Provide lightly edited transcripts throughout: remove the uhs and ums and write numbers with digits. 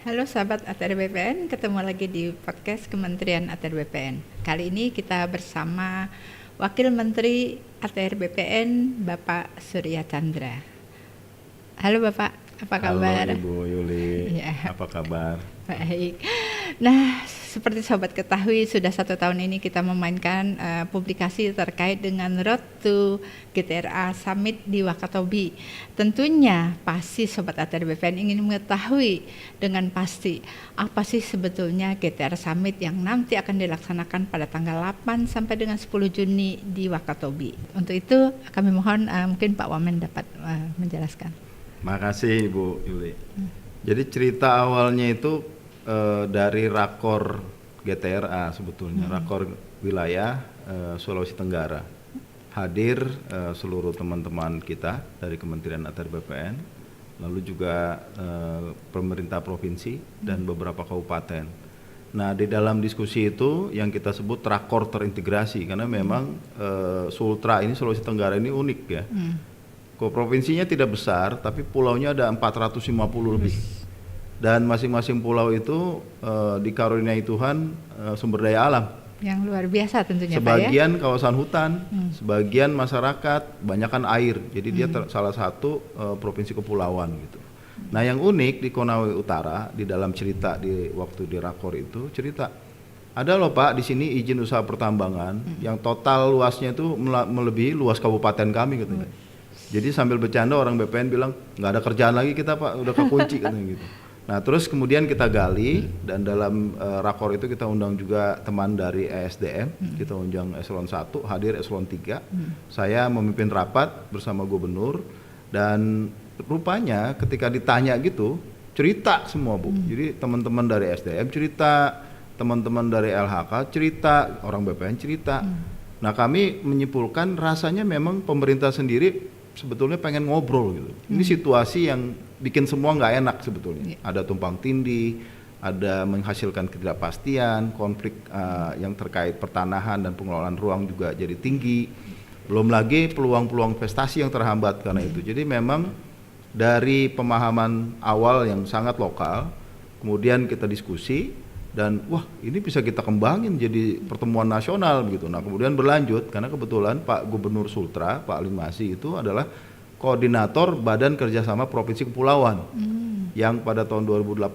Halo sahabat ATR BPN, ketemu lagi di podcast Kementerian ATR BPN. Kali ini kita bersama Wakil Menteri ATR BPN, Bapak Surya Chandra. Halo Bapak, apa kabar? Halo Ibu Yuli, Ya, apa kabar? baik. Nah, seperti sobat ketahui, sudah 1 tahun ini kita memainkan publikasi terkait dengan Road to GTRA Summit di Wakatobi. Tentunya pasti sobat ATR BPN ingin mengetahui dengan pasti apa sih sebetulnya GTRA Summit yang nanti akan dilaksanakan pada tanggal 8 sampai dengan 10 Juni di Wakatobi. Untuk itu kami mohon mungkin Pak Wamen dapat menjelaskan. Makasih Ibu Yuli. Jadi cerita awalnya itu dari rakor GTRA sebetulnya, rakor wilayah Sulawesi Tenggara. Hadir seluruh teman-teman kita dari Kementerian ATR BPN, lalu juga pemerintah provinsi dan beberapa kabupaten. Nah, di dalam diskusi itu yang kita sebut rakor terintegrasi, karena memang Sultra ini, Sulawesi Tenggara ini unik ya. Provinsinya tidak besar, tapi pulaunya ada 450 lebih. Dan masing-masing pulau itu dikaruniai Tuhan sumber daya alam. Yang luar biasa tentunya Sebagian Pak ya? Kawasan hutan, sebagian masyarakat, banyakkan air. Jadi dia salah satu provinsi kepulauan gitu. Nah, yang unik di Konawe Utara di dalam cerita waktu di rakor itu cerita ada loh Pak di sini izin usaha pertambangan yang total luasnya itu melebihi luas kabupaten kami katanya. Jadi sambil bercanda orang BPN bilang nggak ada kerjaan lagi kita Pak, udah kekunci katanya gitu. Nah, terus kemudian kita gali dan dalam rakor itu kita undang juga teman dari ESDM, kita undang eselon 1, hadir eselon 3. Saya memimpin rapat bersama gubernur dan rupanya ketika ditanya gitu cerita semua Bu. Jadi teman-teman dari SDM cerita, teman-teman dari LHK cerita, orang BPN cerita. Nah, kami menyimpulkan rasanya memang pemerintah sendiri sebetulnya pengen ngobrol gitu. Ini situasi yang bikin semua nggak enak sebetulnya. Ada tumpang tindih, ada menghasilkan ketidakpastian, konflik yang terkait pertanahan dan pengelolaan ruang juga jadi tinggi. Belum lagi peluang-peluang investasi yang terhambat karena itu. Jadi memang dari pemahaman awal yang sangat lokal, kemudian kita diskusi dan wah ini bisa kita kembangin jadi pertemuan nasional begitu. Nah, kemudian berlanjut karena kebetulan Pak Gubernur Sultra, Pak Limasi itu adalah koordinator Badan Kerjasama Provinsi Kepulauan yang pada tahun 2018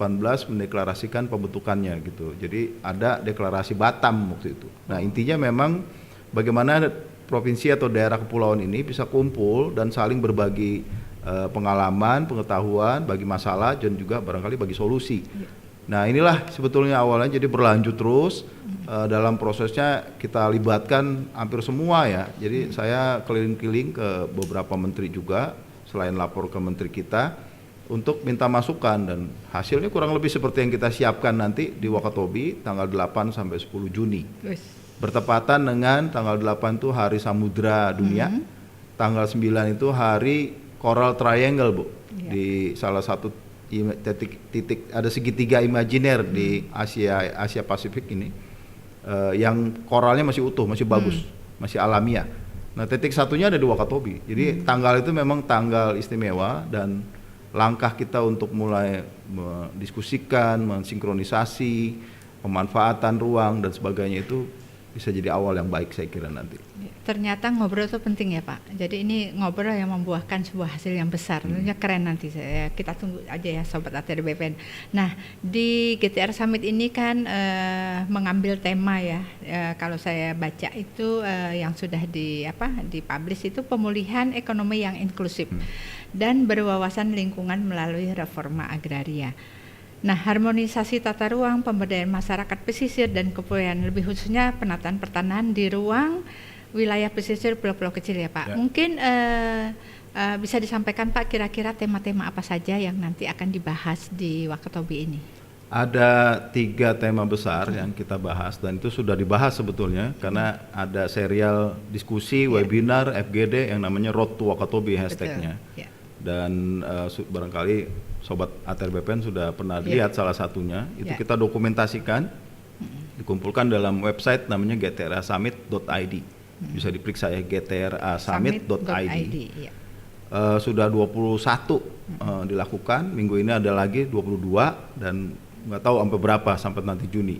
mendeklarasikan pembentukannya gitu. Jadi ada deklarasi Batam waktu itu. Nah, intinya memang bagaimana provinsi atau daerah kepulauan ini bisa kumpul dan saling berbagi pengalaman, pengetahuan, bagi masalah dan juga barangkali bagi solusi. Nah, inilah sebetulnya awalnya, jadi berlanjut terus dalam prosesnya kita libatkan hampir semua ya. Jadi saya keliling-keliling ke beberapa menteri juga selain lapor ke menteri kita untuk minta masukan dan hasilnya kurang lebih seperti yang kita siapkan nanti di Wakatobi tanggal 8 sampai 10 Juni. Bertepatan dengan tanggal 8 itu Hari Samudra Dunia, tanggal 9 itu Hari Coral Triangle Bu, di salah satu titik ada segitiga imajiner di Asia Pasifik ini yang koralnya masih utuh, masih bagus, masih alamiah. Nah, titik satunya ada di Wakatobi. Jadi tanggal itu memang tanggal istimewa dan langkah kita untuk mulai mendiskusikan, mensinkronisasi, pemanfaatan ruang dan sebagainya itu bisa jadi awal yang baik saya kira nanti. Ternyata ngobrol itu penting ya Pak. Jadi ini ngobrol yang membuahkan sebuah hasil yang besar. Tentunya keren nanti kita tunggu aja ya Sobat ATR BPN. Nah, di GTR Summit ini kan mengambil tema ya. Kalau saya baca itu yang sudah dipublish itu pemulihan ekonomi yang inklusif dan berwawasan lingkungan melalui reforma agraria. Nah, harmonisasi tata ruang, pemberdayaan masyarakat pesisir dan kepulauan, lebih khususnya penataan pertanahan di ruang wilayah pesisir pulau-pulau kecil ya Pak. Ya. Mungkin bisa disampaikan Pak kira-kira tema-tema apa saja yang nanti akan dibahas di Wakatobi ini? Ada 3 tema besar yang kita bahas dan itu sudah dibahas sebetulnya karena ada serial diskusi, webinar, FGD yang namanya Road to Wakatobi hashtagnya. Dan barangkali Sobat ATR BPN sudah pernah lihat salah satunya, itu kita dokumentasikan, dikumpulkan dalam website namanya gtrasummit.id. Bisa diperiksa ya, gtrasummit.id. sudah 21 dilakukan, minggu ini ada lagi 22 dan nggak tahu sampai berapa sampai nanti Juni.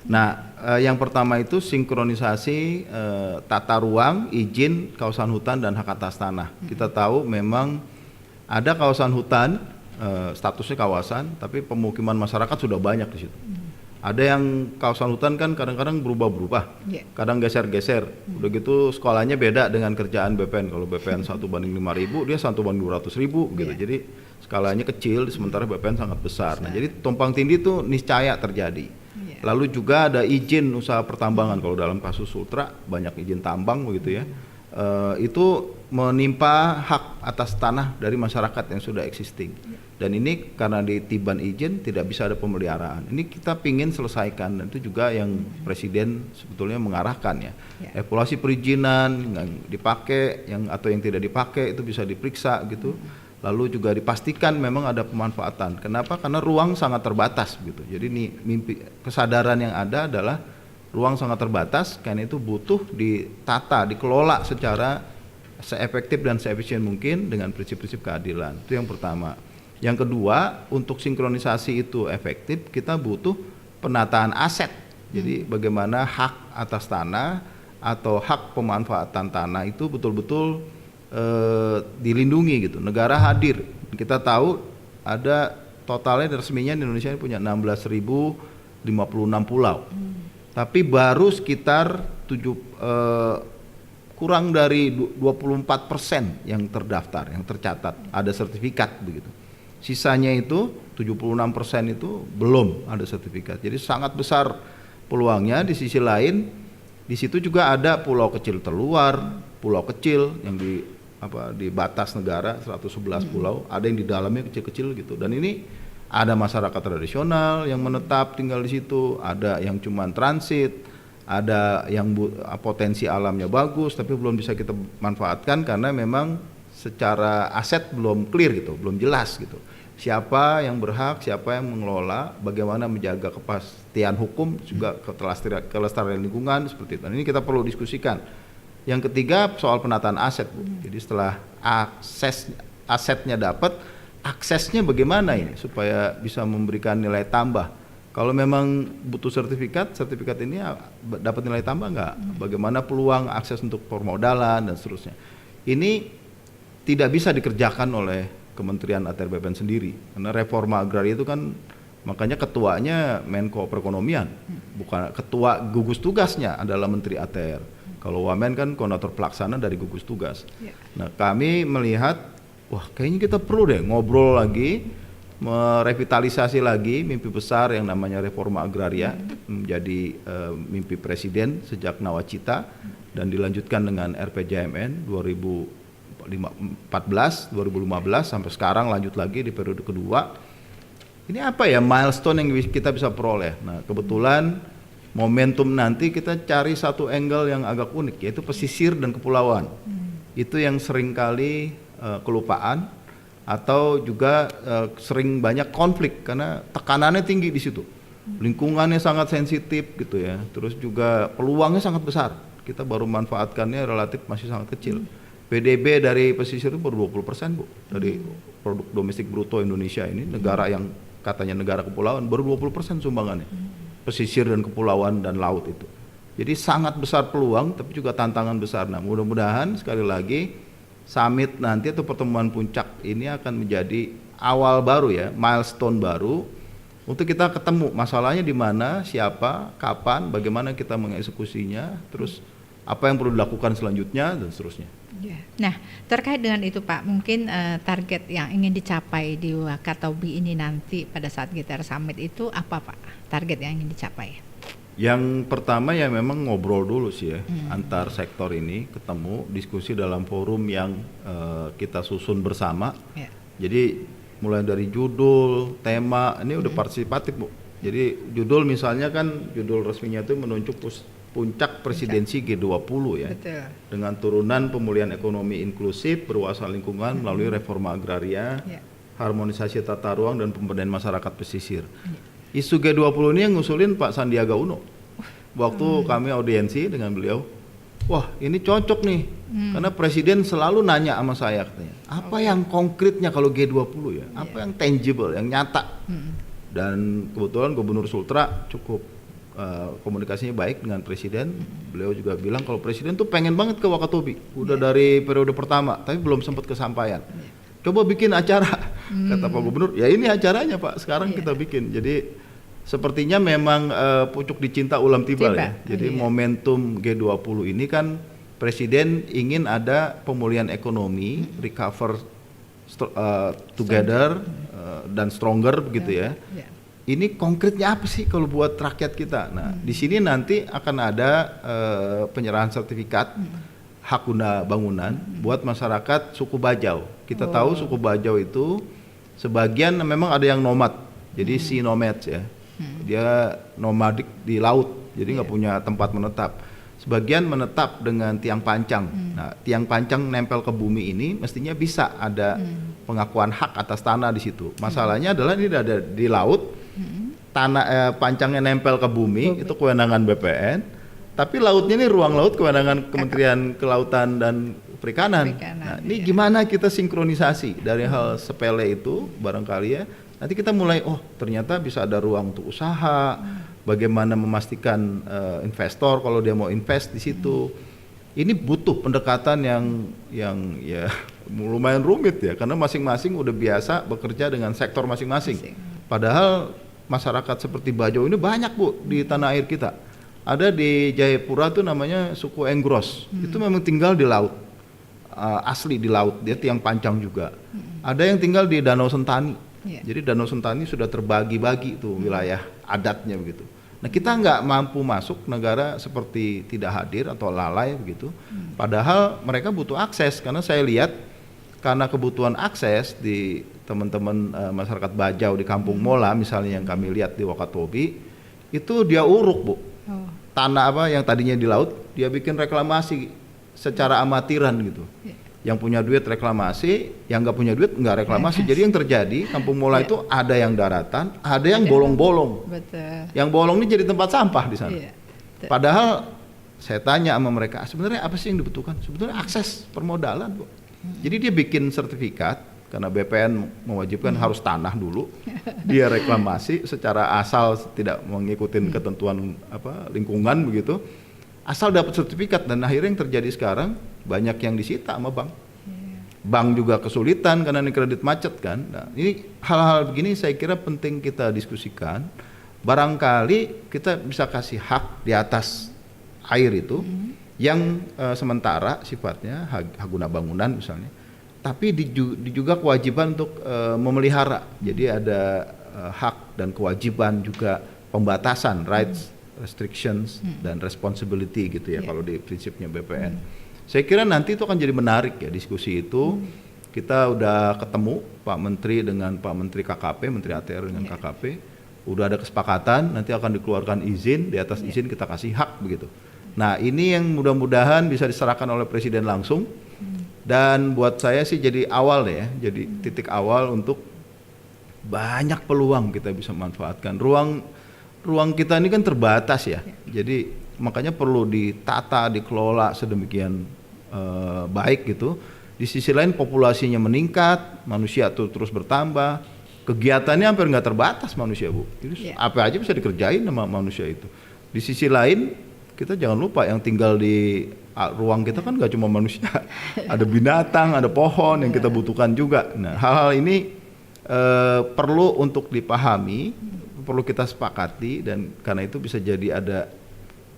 Nah, yang pertama itu sinkronisasi tata ruang, izin, kawasan hutan dan hak atas tanah. Kita tahu memang ada kawasan hutan, statusnya kawasan, tapi pemukiman masyarakat sudah banyak di situ. Ada yang kawasan hutan kan kadang-kadang berubah-berubah, kadang geser-geser. Udah gitu skalanya beda dengan kerjaan BPN. Kalau BPN 1:5.000, dia 1:200.000 gitu. Jadi skalanya kecil, sementara BPN sangat besar. Nah, jadi tumpang tindih itu niscaya terjadi. Lalu juga ada izin usaha pertambangan. Kalau dalam kasus Sultra banyak izin tambang begitu ya. Itu menimpa hak atas tanah dari masyarakat yang sudah existing. Dan ini karena ditiban izin tidak bisa ada pemeliharaan. Ini kita pingin selesaikan dan itu juga yang Presiden sebetulnya mengarahkan ya. Evaluasi perizinan yang dipakai atau yang tidak dipakai itu bisa diperiksa gitu. Lalu juga dipastikan memang ada pemanfaatan. Kenapa? Karena ruang sangat terbatas gitu. Jadi kesadaran yang ada adalah ruang sangat terbatas, karena itu butuh ditata, dikelola secara seefektif dan seefisien mungkin dengan prinsip-prinsip keadilan. Itu yang pertama. Yang kedua, untuk sinkronisasi itu efektif, kita butuh penataan aset. Jadi bagaimana hak atas tanah atau hak pemanfaatan tanah itu betul-betul dilindungi gitu. Negara hadir. Kita tahu ada totalnya resminya di Indonesia ini punya 16.056 pulau. Tapi baru sekitar kurang dari 24% yang terdaftar, yang tercatat, ada sertifikat begitu. Sisanya itu 76% itu belum ada sertifikat. Jadi sangat besar peluangnya. Di sisi lain, di situ juga ada pulau kecil terluar, pulau kecil yang di batas negara 111 pulau, ada yang di dalamnya kecil-kecil gitu. Dan ini ada masyarakat tradisional yang menetap tinggal di situ, ada yang cuman transit, ada yang potensi alamnya bagus tapi belum bisa kita manfaatkan karena memang secara aset belum clear gitu, belum jelas gitu. Siapa yang berhak, siapa yang mengelola, bagaimana menjaga kepastian hukum, juga kelestarian lingkungan seperti itu. Dan ini kita perlu diskusikan. Yang ketiga soal penataan aset, Bu. Jadi setelah asetnya dapat, aksesnya bagaimana ini supaya bisa memberikan nilai tambah. Kalau memang butuh sertifikat ini dapat nilai tambah nggak? Bagaimana peluang akses untuk permodalan dan seterusnya. Ini tidak bisa dikerjakan oleh Kementerian ATR BPN sendiri, karena reforma agraria itu kan makanya ketuanya Menko Perekonomian, bukan ketua gugus tugasnya adalah Menteri ATR. Kalau Wamen kan koordinator pelaksana dari gugus tugas. Nah, kami melihat, wah kayaknya kita perlu deh ngobrol lagi, merevitalisasi lagi mimpi besar yang namanya reforma agraria menjadi mimpi Presiden sejak Nawacita dan dilanjutkan dengan RPJMN 2014, 2015 sampai sekarang lanjut lagi di periode kedua. Ini apa ya milestone yang kita bisa peroleh. Nah, kebetulan momentum nanti kita cari satu angle yang agak unik, yaitu pesisir dan kepulauan. Itu yang seringkali kelupaan atau juga sering banyak konflik karena tekanannya tinggi di situ. Lingkungannya sangat sensitif gitu ya. Terus juga peluangnya sangat besar. Kita baru manfaatkannya relatif masih sangat kecil. PDB dari pesisir itu baru 20%, Bu, dari produk domestik bruto Indonesia ini, negara yang katanya negara kepulauan baru 20% sumbangannya. Pesisir dan kepulauan dan laut itu. Jadi sangat besar peluang tapi juga tantangan besar. Nah, mudah-mudahan sekali lagi summit nanti atau pertemuan puncak ini akan menjadi awal baru ya, milestone baru untuk kita ketemu masalahnya di mana, siapa, kapan, bagaimana kita mengeksekusinya, terus apa yang perlu dilakukan selanjutnya dan seterusnya. Nah, terkait dengan itu Pak, mungkin target yang ingin dicapai di Wakatobi ini nanti pada saat GTR Summit itu apa Pak? Target yang ingin dicapai? Yang pertama ya memang ngobrol dulu sih ya, antar sektor ini ketemu, diskusi dalam forum yang kita susun bersama. Jadi mulai dari judul, tema, ini udah partisipatif, Bu. Jadi judul misalnya kan judul resminya itu menunjuk puncak presidensi G20 ya. Betul. Dengan turunan pemulihan ekonomi inklusif, perluasan lingkungan melalui reforma agraria, harmonisasi tata ruang dan pemberdayaan masyarakat pesisir. Isu G20 ini yang ngusulin Pak Sandiaga Uno. Waktu kami audiensi dengan beliau, wah ini cocok nih, karena presiden selalu nanya sama saya katanya, apa yang konkretnya kalau G20 ya, apa yang tangible, yang nyata. Dan kebetulan Gubernur Sultra cukup komunikasinya baik dengan presiden. Beliau juga bilang kalau presiden tuh pengen banget ke Wakatobi, udah dari periode pertama, tapi belum sempat kesampaian. Coba bikin acara, kata Pak Gubernur. Ya ini acaranya Pak, sekarang kita bikin. Jadi sepertinya memang pucuk dicinta ulam tiba ya. Jadi momentum G20 ini kan presiden ingin ada pemulihan ekonomi, recover together dan stronger begitu ya. Ini konkretnya apa sih kalau buat rakyat kita? Nah, di sini nanti akan ada penyerahan sertifikat hak guna bangunan buat masyarakat suku Bajau. Kita tahu suku Bajau itu sebagian memang ada yang nomad, jadi sea nomads ya. Dia nomadik di laut, jadi nggak punya tempat menetap. Sebagian menetap dengan tiang pancang. Nah, tiang pancang nempel ke bumi ini mestinya bisa ada pengakuan hak atas tanah di situ. Masalahnya adalah ini ada di laut, tanah pancangnya nempel ke bumi, itu kewenangan BPN. Tapi lautnya ini ruang laut kewenangan Kementerian Kelautan dan Perikanan. Nah, ini gimana kita sinkronisasi dari hal sepele itu barangkali ya. Nanti kita mulai, oh ternyata bisa ada ruang untuk usaha, bagaimana memastikan investor kalau dia mau invest di situ. Ini butuh pendekatan yang ya lumayan rumit ya, karena masing-masing udah biasa bekerja dengan sektor masing-masing. Padahal masyarakat seperti Bajau ini banyak Bu di tanah air kita. Ada di Jayapura tuh namanya suku Enggros, itu memang tinggal di laut, asli di laut, dia tiang pancang juga. Ada yang tinggal di Danau Sentani, jadi Danau Sentani sudah terbagi-bagi tuh wilayah adatnya begitu. Nah kita nggak mampu masuk, negara seperti tidak hadir atau lalai begitu. Padahal mereka butuh akses, karena saya lihat karena kebutuhan akses di teman-teman masyarakat Bajau di Kampung Mola misalnya yang kami lihat di Wakatobi, itu dia uruk Bu. Tanah apa yang tadinya di laut, dia bikin reklamasi secara amatiran gitu. Yang punya duit reklamasi, yang nggak punya duit nggak reklamasi. Jadi yang terjadi Kampung Mola itu ada yang daratan, ada yang bolong-bolong. Yang bolong ini jadi tempat sampah di sana. Padahal saya tanya sama mereka, sebenarnya apa sih yang dibutuhkan? Sebetulnya akses permodalan Bu. Jadi dia bikin sertifikat, karena BPN mewajibkan harus tanah dulu, dia reklamasi secara asal tidak mengikuti ketentuan lingkungan begitu, asal dapat sertifikat. Dan akhirnya yang terjadi sekarang banyak yang disita sama bank. Bank juga kesulitan karena ini kredit macet kan. Nah, ini hal-hal begini saya kira penting kita diskusikan. Barangkali kita bisa kasih hak di atas air itu yang sementara sifatnya hak guna bangunan misalnya. Tapi juga kewajiban untuk memelihara. Jadi ada hak dan kewajiban juga pembatasan, rights, restrictions, dan responsibility gitu ya kalau di prinsipnya BPN. Saya kira nanti itu akan jadi menarik ya diskusi itu. Kita udah ketemu Pak Menteri dengan Pak Menteri KKP, Menteri ATR dengan KKP. Udah ada kesepakatan, nanti akan dikeluarkan izin, di atas izin kita kasih hak begitu. Nah ini yang mudah-mudahan bisa diserahkan oleh Presiden langsung. Dan buat saya sih jadi awal ya, jadi titik awal untuk banyak peluang kita bisa manfaatkan. Ruang kita ini kan terbatas ya, jadi makanya perlu ditata, dikelola sedemikian baik gitu. Di sisi lain populasinya meningkat, manusia tuh terus bertambah, kegiatannya hampir nggak terbatas manusia Bu. Jadi apa aja bisa dikerjain sama manusia itu. Di sisi lain kita jangan lupa yang tinggal di ruang kita kan nggak cuma manusia, ada binatang, ada pohon yang kita butuhkan juga. Nah hal-hal ini perlu untuk dipahami, perlu kita sepakati, dan karena itu bisa jadi ada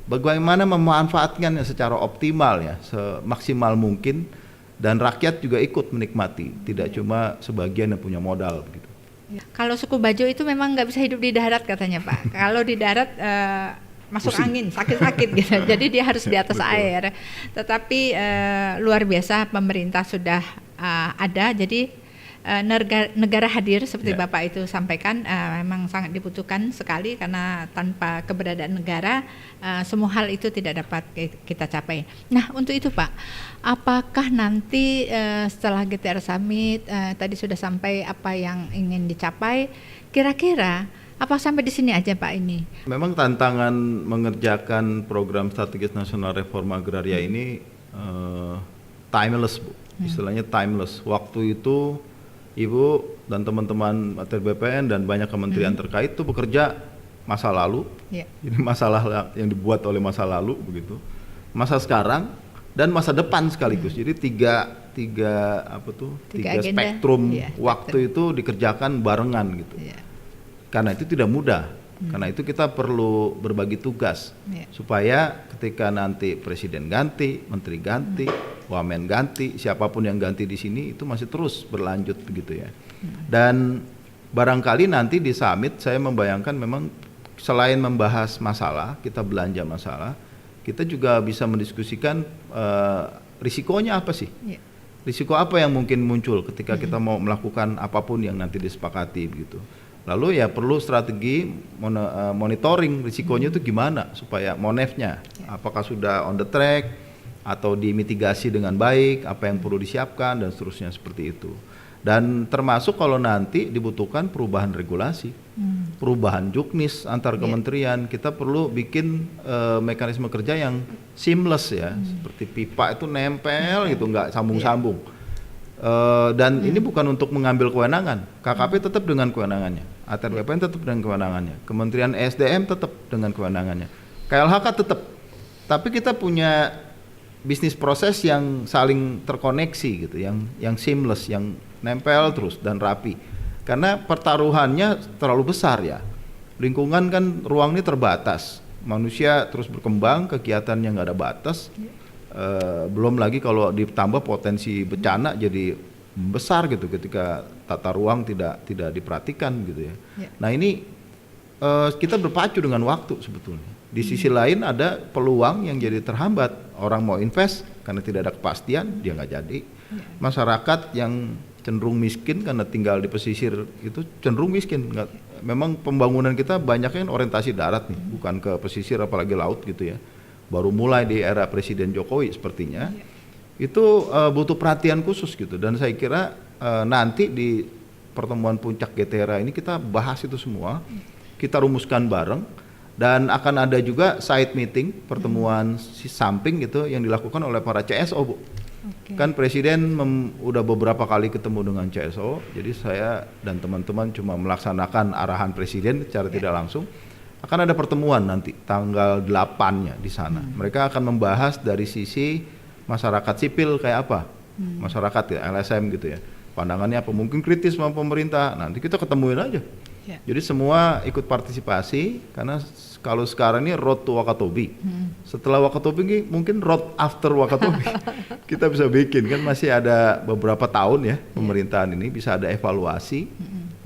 bagaimana memanfaatkannya secara optimal ya, semaksimal mungkin, dan rakyat juga ikut menikmati, tidak cuma sebagian yang punya modal begitu. Kalau suku Bajau itu memang nggak bisa hidup di darat katanya Pak. Kalau di darat masuk angin, sakit-sakit gitu. Jadi dia harus di atas air. Tetapi luar biasa pemerintah sudah ada. Jadi negara hadir seperti Bapak itu sampaikan memang sangat dibutuhkan sekali, karena tanpa keberadaan negara semua hal itu tidak dapat kita capai. Nah untuk itu Pak, apakah nanti setelah GTR Summit tadi sudah sampai apa yang ingin dicapai, kira-kira Apa sampai di sini aja Pak ini? Memang tantangan mengerjakan program strategis nasional reforma agraria ini timeless, Bu. Istilahnya timeless. Waktu itu Ibu dan teman-teman ATR BPN dan banyak kementerian terkait itu bekerja masa lalu. Jadi masalah yang dibuat oleh masa lalu begitu. Masa sekarang dan masa depan sekaligus. Jadi tiga spektrum waktu itu dikerjakan barengan gitu. Karena itu tidak mudah. Karena itu kita perlu berbagi tugas supaya ketika nanti presiden ganti, menteri ganti, wamen ganti, siapapun yang ganti di sini itu masih terus berlanjut begitu ya. Dan barangkali nanti di summit saya membayangkan memang selain membahas masalah, kita belanja masalah, kita juga bisa mendiskusikan risikonya apa sih? Risiko apa yang mungkin muncul ketika kita mau melakukan apapun yang nanti disepakati begitu. Lalu ya perlu strategi monitoring risikonya itu gimana supaya monefnya apakah sudah on the track atau dimitigasi dengan baik, apa yang perlu disiapkan dan seterusnya seperti itu. Dan termasuk kalau nanti dibutuhkan perubahan regulasi, perubahan juknis antar kementerian, kita perlu bikin mekanisme kerja yang seamless ya, seperti pipa itu nempel gitu, nggak sambung-sambung. Dan ini bukan untuk mengambil kewenangan, KKP tetap dengan kewenangannya, ATR BPN tetap dengan kewenangannya, Kementerian ESDM tetap dengan kewenangannya, KLHK tetap. Tapi kita punya bisnis proses yang saling terkoneksi gitu, yang seamless, yang nempel terus dan rapi. Karena pertaruhannya terlalu besar ya. Lingkungan kan ruang ini terbatas. Manusia terus berkembang, kegiatannya nggak ada batas. Belum lagi kalau ditambah potensi bencana jadi besar gitu ketika tata ruang tidak diperhatikan gitu ya. Nah ini kita berpacu dengan waktu sebetulnya. Di sisi lain ada peluang yang jadi terhambat. Orang mau invest karena tidak ada kepastian, dia nggak jadi. Masyarakat yang cenderung miskin karena tinggal di pesisir itu cenderung miskin. Memang pembangunan kita banyaknya orientasi darat nih, bukan ke pesisir apalagi laut gitu ya. Baru mulai di era Presiden Jokowi sepertinya. Itu butuh perhatian khusus gitu. Dan saya kira nanti di pertemuan puncak GTERA ini kita bahas itu semua, kita rumuskan bareng. Dan akan ada juga side meeting, pertemuan samping gitu yang dilakukan oleh para CSO, Bu. Kan Presiden udah beberapa kali ketemu dengan CSO, jadi saya dan teman-teman cuma melaksanakan arahan Presiden secara tidak langsung. Akan ada pertemuan nanti tanggal 8-nya di sana. Mereka akan membahas dari sisi masyarakat sipil kayak apa, masyarakat ya, LSM gitu ya. Pandangannya apa, mungkin kritis sama pemerintah, nanti kita ketemuin aja. Jadi semua ikut partisipasi karena kalau sekarang ini road to Wakatobi. Setelah Wakatobi ini mungkin road after Wakatobi. Kita bisa bikin kan masih ada beberapa tahun ya pemerintahan ini bisa ada evaluasi,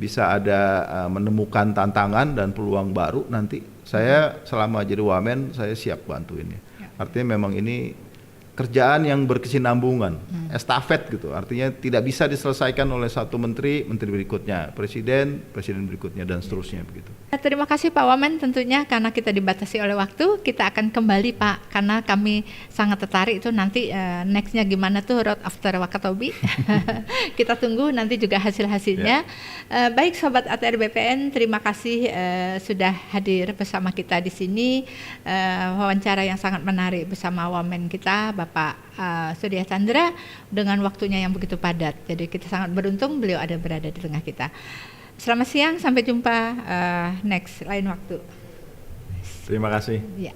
bisa ada menemukan tantangan dan peluang baru nanti. Saya selama jadi wamen saya siap bantuin ya. Artinya memang ini kerjaan yang berkesinambungan, estafet gitu. Artinya tidak bisa diselesaikan oleh satu menteri berikutnya, presiden berikutnya dan seterusnya begitu. Terima kasih Pak Wamen tentunya karena kita dibatasi oleh waktu, kita akan kembali Pak karena kami sangat tertarik itu nanti nextnya gimana tuh road after Wakatobi. Kita tunggu nanti juga hasil-hasilnya. Baik Sobat ATR BPN, terima kasih sudah hadir bersama kita di sini. Wawancara yang sangat menarik bersama Wamen kita Bapak Surya Chandra dengan waktunya yang begitu padat. Jadi kita sangat beruntung beliau ada berada di tengah kita. Selamat siang, sampai jumpa next lain waktu. Terima kasih. Ya.